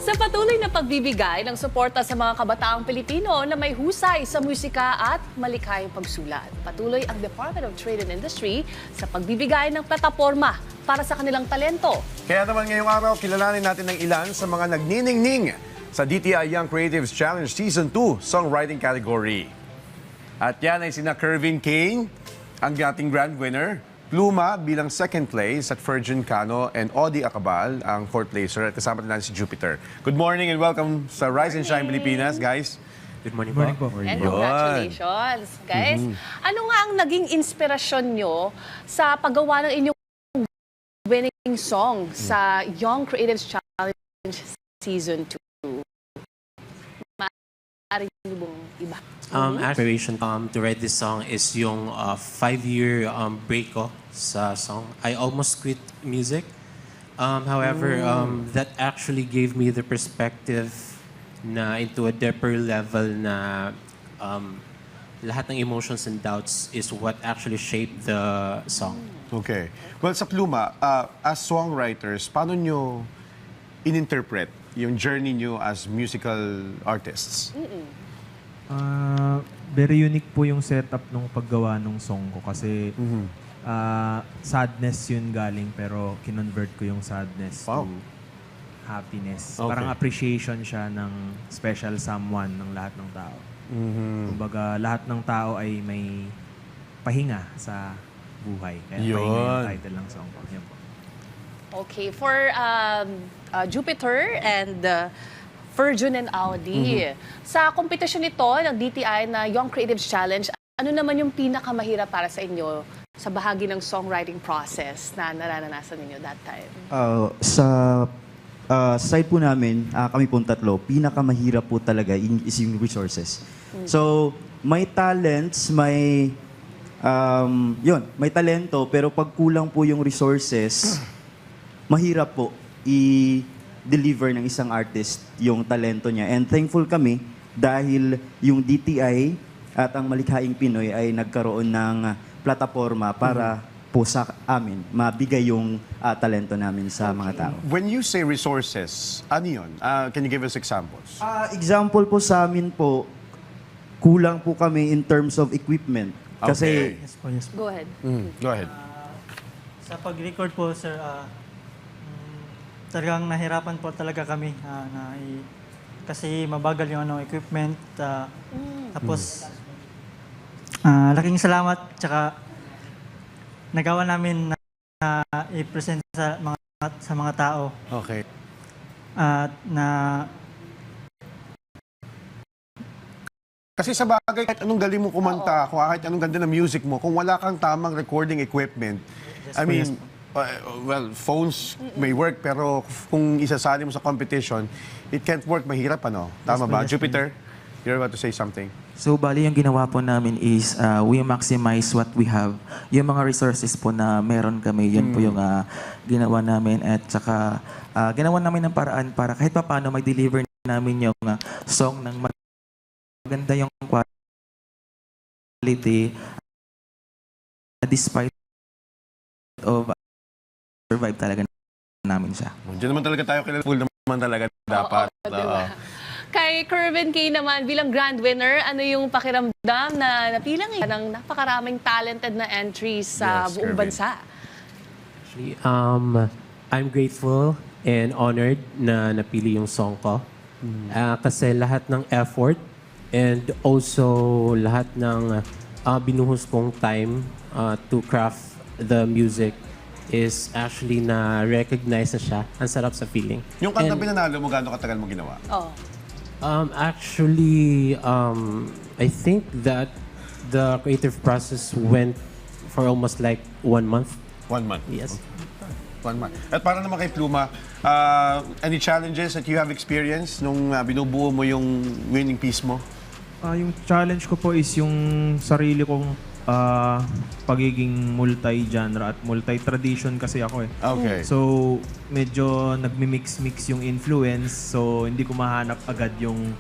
Sa patuloy na pagbibigay ng suporta sa mga kabataang Pilipino na may husay sa musika at malikhaing pagsulat, patuloy ang Department of Trade and Industry sa pagbibigay ng plataporma para sa kanilang talento. Kaya naman ngayong araw, kilalanin natin ng ilan sa mga nagniningning sa DTI Young Creatives Challenge Season 2 Songwriting category. At yan ay sina Kervin Kane, ang ating grand winner, Pluma bilang second place at Ferjun Cano and Audie Acabal ang fourth placer at kasama natin si Jupiter. Good morning and welcome sa Rise and Shine Pilipinas, guys. Good morning, po. And congratulations, guys. Ano nga ang naging inspirasyon nyo sa paggawa ng inyong winning song sa Young Creatives Challenge Season 2? Maaari nyo bang iba? Aspiration to write this song is yung 5-year break ko sa song. I almost quit music. However, that actually gave me the perspective na into a deeper level na lahat ng emotions and doubts is what actually shaped the song. Okay. Well, sa Pluma, as songwriters, paano nyo in-interpret yung journey nyo as musical artists? Very unique po yung setup nung paggawa nung song ko kasi sadness yun galing pero kinonvert ko yung sadness Wow. to happiness. Okay. Parang appreciation siya ng special someone ng lahat ng tao. Kumbaga, lahat ng tao ay may pahinga sa buhay. Kaya Yun. pahinga yung title ng song ko. Yan po. Okay, for Jupiter and Ferjun and Audie, sa kompetisyon nito ng DTI na Young Creatives Challenge, ano naman yung pinakamahirap para sa inyo sa bahagi ng songwriting process na naranasan ninyo that time? Sa side po namin, kami pong tatlo, pinakamahirap po talaga is yung resources. So, may talents, may may talento, pero pag kulang po yung resources, mahirap po i-deliver ng isang artist yung talento niya. And thankful kami dahil yung DTI at ang Malikhaing Pinoy ay nagkaroon ng plataforma para po sa amin mabigay yung talento namin sa mga tao. When you say resources, ano yun? Can you give us examples? Example po sa amin po, kulang po kami in terms of equipment. Kasi Yes po, yes po. Go ahead. Go ahead. Sa pag-record po, sir, talagang nahirapan po talaga kami kasi mabagal yung equipment. Tapos, laking salamat. Tsaka, nagawa namin na i-present sa mga tao. Okay. At Kasi sa bagay, kahit anong galing mo kumanta, kahit anong ganda ng music mo, kung wala kang tamang recording equipment, I mean, well, phones may work, pero kung isasali mo sa competition, it can't work, mahirap, ano? Tama ba? Jupiter, you're about to say something. So, bali yung ginawa po namin is we maximize what we have. Yung mga resources po na meron kami, yun po yung ginawa namin. At saka, ginawa namin ng paraan para kahit pa paano mag-deliver namin yung song ng maganda yung quality despite of survive talaga namin siya. Diyan naman talaga tayo kilala. Full naman talaga dapat. Oo, diba? Kay Kervin Kane naman, bilang grand winner, ano yung pakiramdam na napilang ng napakaraming talented na entries sa Yes, buong Kervin. bansa? Actually, I'm grateful and honored na napili yung song ko. Kasi lahat ng effort and also lahat ng binuhos kong time to craft the music is actually na-recognize na siya. Ang sarap sa feeling. Yung kanta And, pinanalo mo, gaano katagal mo ginawa? Oh. actually, I think that the creative process went for almost like 1 month. 1 month. Yes. 1 month. At para naman kay Pluma, any challenges that you have experienced nung binubuo mo yung winning piece mo? Yung challenge ko po is yung sarili kong pagiging multi-genre at multi-tradition kasi ako eh. Okay. So, medyo nagmi-mix-mix yung influence. So, hindi ko mahanap agad yung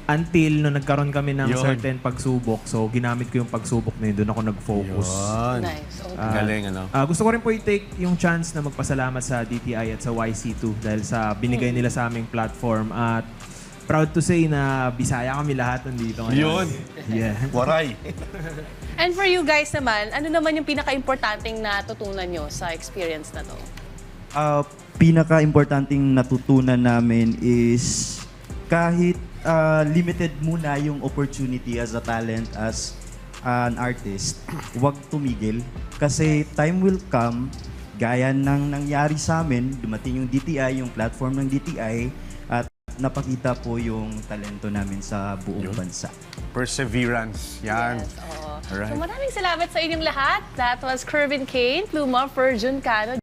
until no nagkaroon kami ng Yun. certain pagsubok, so ginamit ko yung pagsubok na yun, doon ako nag-focus. Yun. Nice. Okay. Galing, ano? Gusto ko rin po i-take yung chance na magpasalamat sa DTI at sa YC2 dahil sa binigay nila sa aming platform at proud to say na Bisaya kami lahat nandito ngayon. Yun. Yeah. Waray. And for you guys naman, ano naman yung pinaka-importanting natutunan nyo sa experience na to? Pinaka-importanting natutunan namin is kahit limited muna yung opportunity as a talent, as an artist, huwag tumigil. Kasi time will come, gaya ng nangyari sa amin, dumating yung DTI, yung platform ng DTI, at napakita po yung talento namin sa buong bansa. Perseverance. Yan. Yes, oo. Alright. So maraming salamat sa inyong lahat. That was Kervin Kane, Pluma, Ferjun Cano,